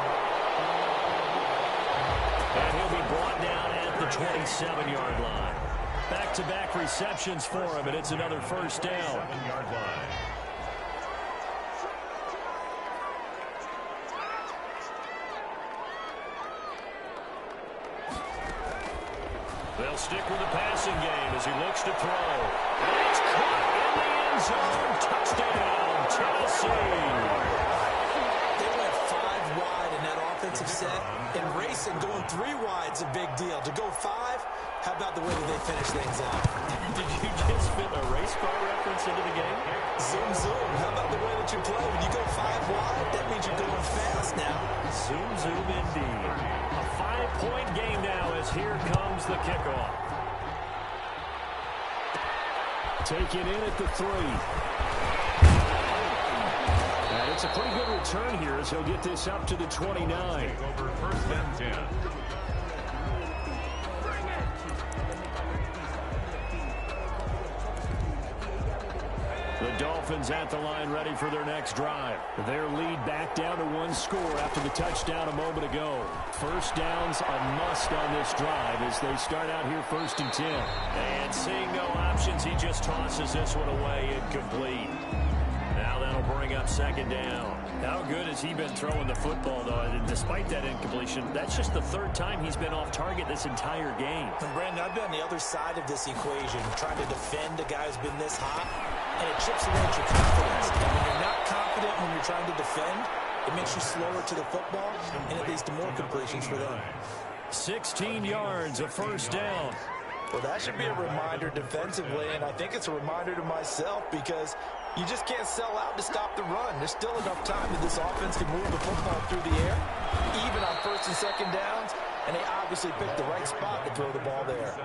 And he'll be brought down at the 27-yard line. Back-to-back receptions for him, and it's another first down. 7-yard line. They'll stick with the passing game as he looks to throw. And it's caught in the end zone. Touchdown, Tennessee. They went 5 wide in that offensive set, and racing going 3 wide's a big deal. To go 5, how about the way that they finish things out? Did you just fit a race car reference into the game? Zoom, zoom. How about the way that you play? When you go 5 wide, that means you're going fast now. Zoom, zoom indeed. A 5-point game now as here comes the kickoff. Taken in at the 3. And it's a pretty good return here as he'll get this up to the 29. Over first and 10. The Dolphins at the line ready for their next drive. Their lead back down to 1 score after the touchdown a moment ago. First down's a must on this drive as they start out here first and 10. And seeing no options, he just tosses this one away incomplete. Now that'll bring up second down. How good has he been throwing the football, though? And despite that incompletion, that's just the 3rd time he's been off target this entire game. And Brandon, I've been on the other side of this equation, trying to defend a guy who's been this hot, and it chips away at your confidence. And when you're not confident when you're trying to defend, it makes you slower to the football, and it leads to more completions for them. 16 yards, a first down. Well, that should be a reminder defensively, and I think it's a reminder to myself because you just can't sell out to stop the run. There's still enough time that this offense can move the football through the air, even on first and second downs, and they obviously picked the right spot to throw the ball there.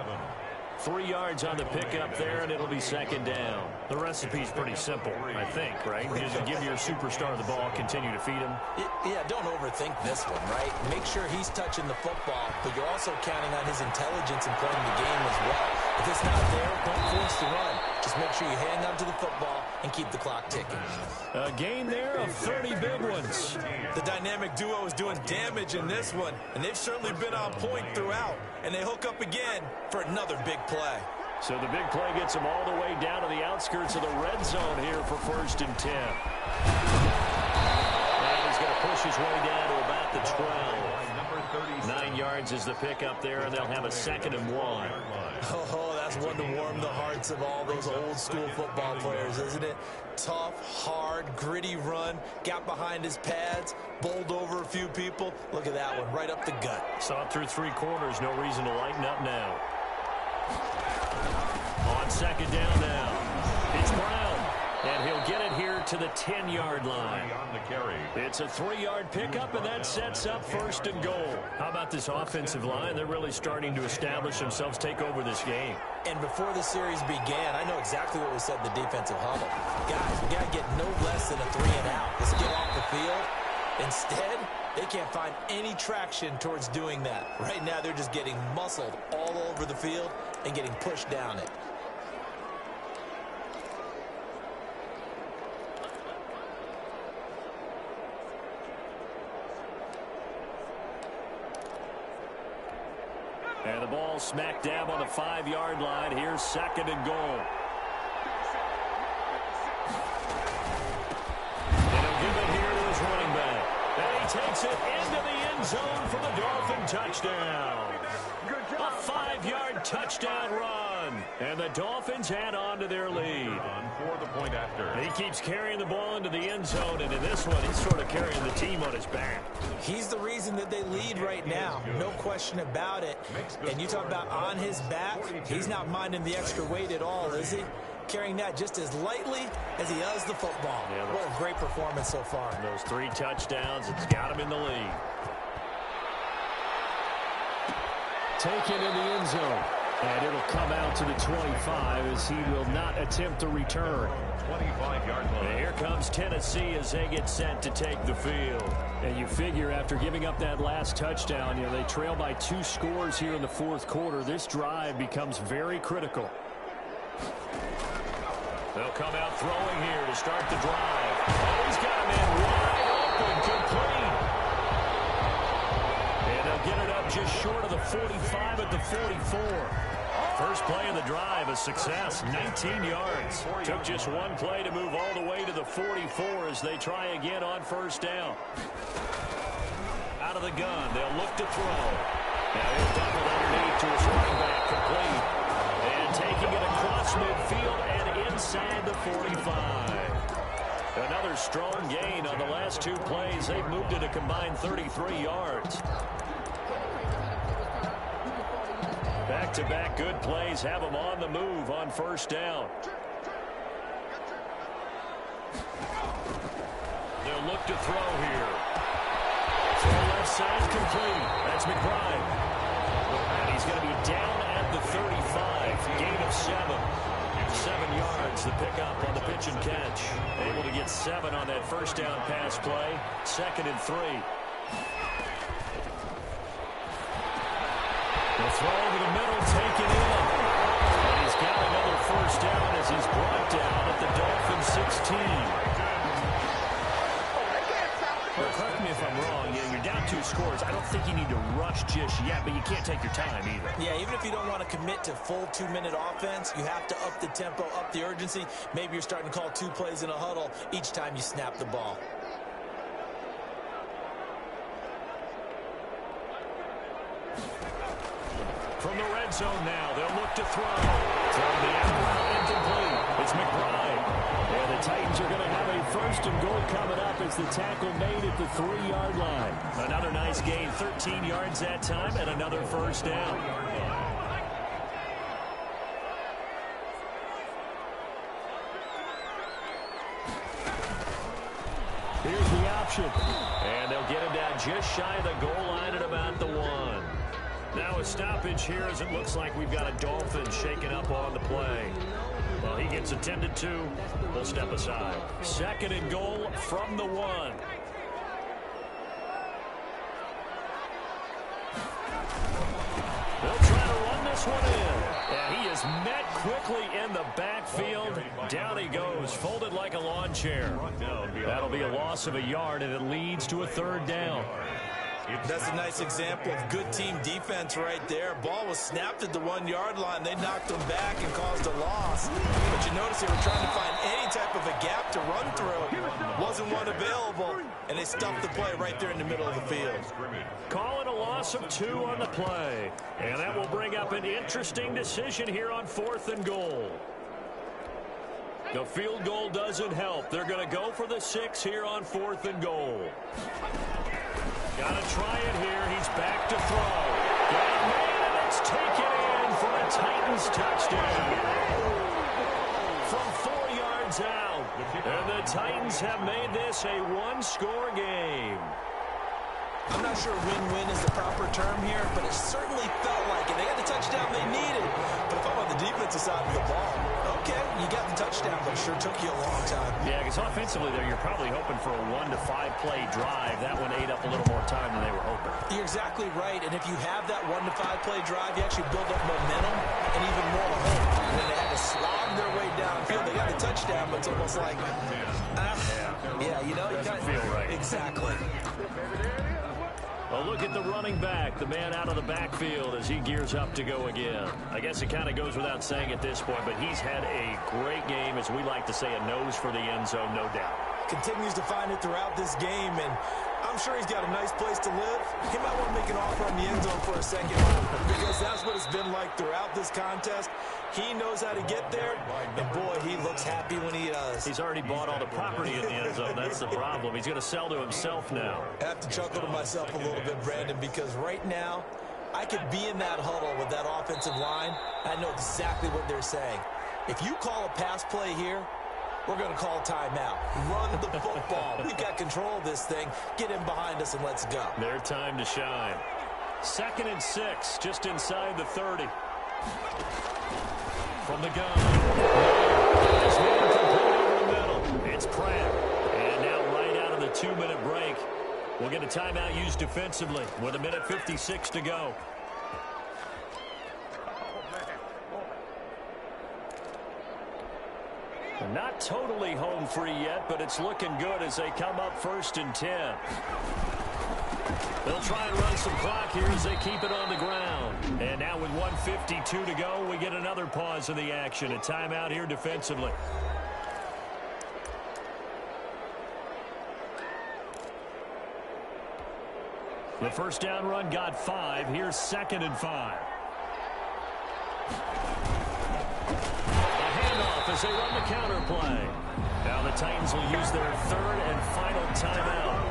3 yards on the pickup there, and it'll be second down. The recipe's pretty simple, I think, right? Just give your superstar the ball, continue to feed him. Yeah, don't overthink this one, right? Make sure he's touching the football, but you're also counting on his intelligence in playing the game as well. If it's not there, don't force the run. Just make sure you hang on to the football and keep the clock ticking. A game there of 30 big ones. The dynamic duo is doing damage in this one, and they've certainly been on point throughout. And they hook up again for another big play. So the big play gets them all the way down to the outskirts of the red zone here for first and 10. And he's going to push his way down to about the 12. 9 yards is the pickup there, and they'll have a second and 1. Oh, that's one to warm the hearts of all those old school football players, isn't it? Tough, hard, gritty run, got behind his pads, bowled over a few people. Look at that one, right up the gut. Saw it through 3 quarters, no reason to lighten up now. On second down now, it's Brown, and he'll get it here to the 10-yard line. It's a 3-yard pickup, and that sets up first and goal. How about this offensive line? They're really starting to establish themselves, take over this game. And before the series began, I know exactly what was said in the defensive huddle. Guys, we got to get no less than a 3 and out. Let's get off the field. Instead, they can't find any traction towards doing that. Right now, they're just getting muscled all over the field and getting pushed down it. And the ball smack dab on the 5-yard line. Here's second and goal. And he'll give it here to his running back. And he takes it into the end zone for the Dolphin touchdown. A 5-yard touchdown run. And the Dolphins add on to their lead. For the point after. He keeps carrying the ball into the end zone, and in this one, he's sort of carrying the team on his back. He's the reason that they lead right now. No question about it. And you talk about on his back, he's not minding the extra weight at all, is he? Carrying that just as lightly as he does the football. Yeah, what a great performance so far. Those 3 touchdowns, it's got him in the lead. Taken in the end zone. And it'll come out to the 25 as he will not attempt to return. 25-yard line. Here comes Tennessee as they get set to take the field. And you figure after giving up that last touchdown, they trail by 2 scores here in the 4th quarter. This drive becomes very critical. They'll come out throwing here to start the drive. Oh, he's got a man wide open, complete. And they'll get it up just short of the 45 at the 44. First play of the drive, a success, 19 yards. Took just 1 play to move all the way to the 44 as they try again on first down. Out of the gun, they'll look to throw. Now he'll double underneath to his running back, complete. And taking it across midfield and inside the 45. Another strong gain on the last 2 plays. They've moved it a combined 33 yards. Back-to-back good plays have them on the move on first down. They'll look to throw here. Throw left side complete. That's McBride. And he's going to be down at the 35. Gain of 7. 7 yards, the pickup on the pitch and catch. Able to get 7 on that first down pass play. 2nd and 3. The throw over the middle, taken in. And he's got another first down as he's brought down at the Dolphins 16. Well, correct me if I'm wrong. You're down 2 scores. I don't think you need to rush just yet, but you can't take your time either. Yeah, even if you don't want to commit to full 2-minute offense, you have to up the tempo, up the urgency. Maybe you're starting to call 2 plays in a huddle each time you snap the ball. From the red zone now, they'll look to throw. From the out route, incomplete. It's McBride. And the Titans are going to have a 1st and goal coming up as the tackle made at the 3-yard line. Another nice gain, 13 yards that time, and another first down. Here's the option. And they'll get him down just shy of the goal line at about the 1. Now a stoppage here as it looks like we've got a Dolphin shaking up on the play. Well, he gets attended to. We'll step aside. 2nd and goal from the 1. They'll try to run this one in. And he is met quickly in the backfield. Down he goes, folded like a lawn chair. That'll be a loss of a yard, and it leads to a 3rd down. That's a nice example of good team defense right there. Ball was snapped at the 1-yard line. They knocked him back and caused a loss. But you notice they were trying to find any type of a gap to run through. Wasn't one available, and they stuffed the play right there in the middle of the field. Calling a loss of 2 on the play. And that will bring up an interesting decision here on 4th and goal. The field goal doesn't help. They're going to go for the 6 here on 4th and goal. Got to try it here. He's back to throw. Got it made, and it's taken in for a Titans touchdown. From 4 yards out. And the Titans have made this a 1-score game. I'm not sure win-win is the proper term here, but it certainly felt like it. They got the touchdown they needed. But if I'm on the defensive side of the ball, okay, you got the touchdown, but it sure took you a long time. Yeah, because offensively there, you're probably hoping for a 1 to 5 play drive. That one ate up a little more time than they were hoping. You're exactly right, and if you have that 1 to 5 play drive, you actually build up momentum and even more hope. And then they had to slog their way downfield. They got the touchdown, but it's almost like, yeah, you know, you doesn't feel right. Exactly. Well, look at the running back, the man out of the backfield as he gears up to go again. I guess it kind of goes without saying at this point, but he's had a great game, as we like to say, a nose for the end zone, no doubt. Continues to find it throughout this game, and I'm sure he's got a nice place to live. He might want to make an offer on the end zone for a second, because that's what it's been like throughout this contest. He knows how to get there, and boy, he looks happy when he does. He's already bought all the property in the end zone. That's the problem. He's going to sell to himself now. I have to chuckle to myself a little bit, Brandon, because right now, I could be in that huddle with that offensive line. I know exactly what they're saying. If you call a pass play here, we're going to call timeout. Run the football. We've got control of this thing. Get in behind us and let's go. Their time to shine. 2nd and 6, just inside the 30. From the gun. This man complete over the middle. It's Pratt. And now right out of the 2-minute break, we'll get a timeout used defensively with 1:56 to go. Not totally home free yet, but it's looking good as they come up 1st and 10. They'll try and run some clock here as they keep it on the ground. And now with 1:52 to go, we get another pause in the action. A timeout here defensively. The first down run got 5. Here's 2nd and 5. As they run the counter play. Now the Titans will use their 3rd and final timeout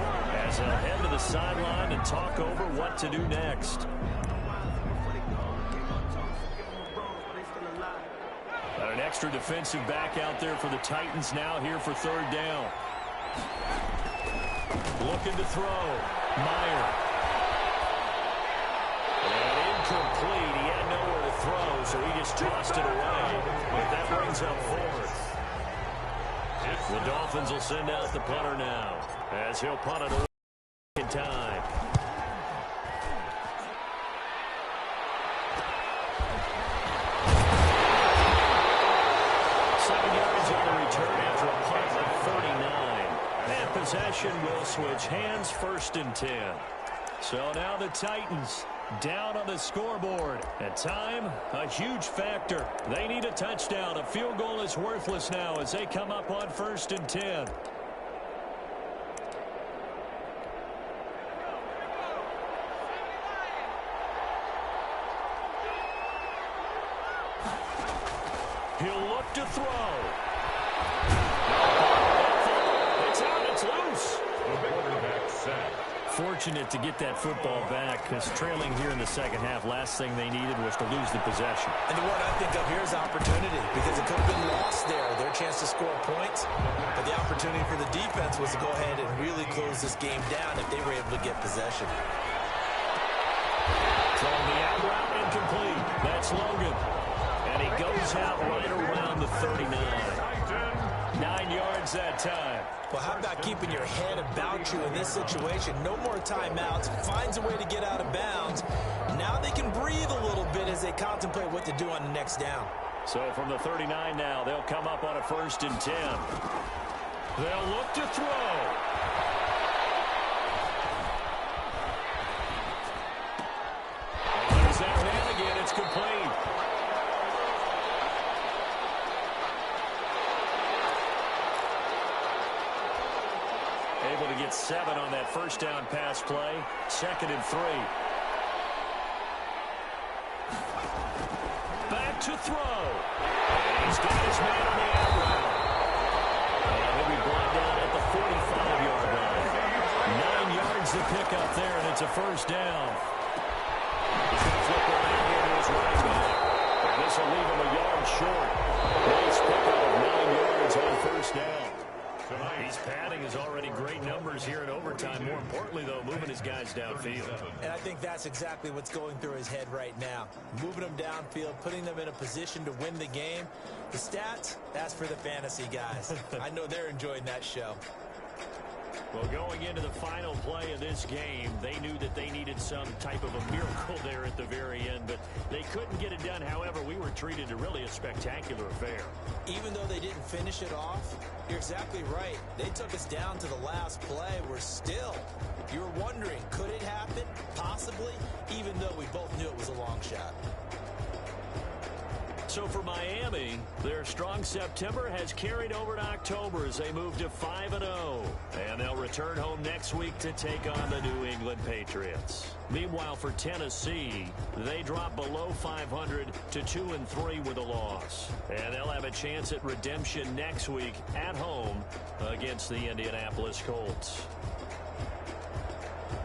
as they'll head to the sideline and talk over what to do next. Got an extra defensive back out there for the Titans now here for 3rd down. Looking to throw. Meyer. And incomplete. He had nowhere to throw, so he just tossed it away. But that brings up fourth. The Dolphins will send out the punter now, as he'll punt it away in time. Possession will switch hands, 1st and 10. So now the Titans down on the scoreboard. At time, a huge factor. They need a touchdown. A field goal is worthless now as they come up on 1st and 10. He'll look to throw. Fortunate to get that football back, because trailing here in the second half, last thing they needed was to lose the possession. And the word I think of here is opportunity, because it could have been lost there, their chance to score points. But the opportunity for the defense was to go ahead and really close this game down if they were able to get possession. Throwing the out route incomplete. That's Logan. And he goes out right around the 39. 9 yards that time. Well, how about keeping your head about you in this situation? No more timeouts. Finds a way to get out of bounds. Now they can breathe a little bit as they contemplate what to do on the next down. So from the 39 now, they'll come up on a 1st and 10. They'll look to throw. There's that man again. It's complete. Able to get 7 on that 1st down pass play. 2nd and 3. Back to throw. And he's got his man on the out route. And he'll be brought down at the 45-yard line. 9 yards to pick up there, and it's a 1st down. He's going to flip around here to his right back. And this will leave him a yard short. Nice pickup of 9 yards on 1st down. He's padding his already great numbers here in overtime. More importantly, though, moving his guys downfield. And I think that's exactly what's going through his head right now. Moving them downfield, putting them in a position to win the game. The stats, that's for the fantasy guys. I know they're enjoying that show. Well, going into the final play of this game, they knew that they needed some type of a miracle there at the very end, but they couldn't get it done. However, we were treated to really a spectacular affair. Even though they didn't finish it off, you're exactly right. They took us down to the last play. We're still, you were wondering, could it happen? Possibly, even though we both knew it was a long shot. So for Miami, their strong September has carried over to October as they move to 5-0. And they'll return home next week to take on the New England Patriots. Meanwhile, for Tennessee, they drop below 500 to 2-3 with a loss. And they'll have a chance at redemption next week at home against the Indianapolis Colts.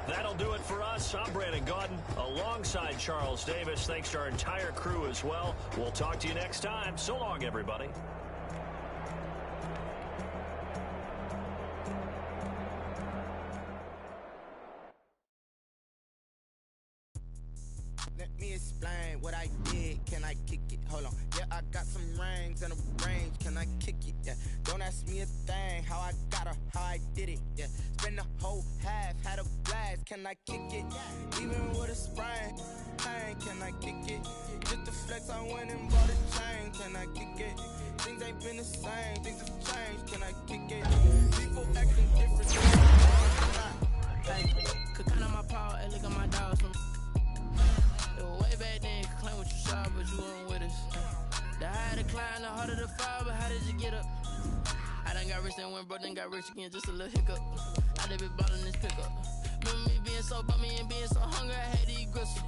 That'll do it for us. I'm Brandon Gaudin alongside Charles Davis. Thanks to our entire crew as well. We'll talk to you next time. So long, everybody. Let me explain what I did. Can I kick it? Hold on. Yeah, I got some rings and a range. Can I kick it? Yeah. Don't ask me a thing. How I got her, how I did it. Yeah. Spend the whole half, had a blast. Can I kick it? Even with a sprain. Pain, can I kick it? Just the flex, I went and bought a chain. Can I kick it? Things ain't been the same. Things have changed. Can I kick it? People acting different. Hey, could count on my power and look at my dogs from. Way back then, you could claim what you saw, but you weren't with us. The higher the climb, the harder the fall, but how did you get up? I done got rich and went broke, then got rich again, just a little hiccup. I done been ballin' this pickup. Remember me being so bummy and being so hungry, I had to eat gristle.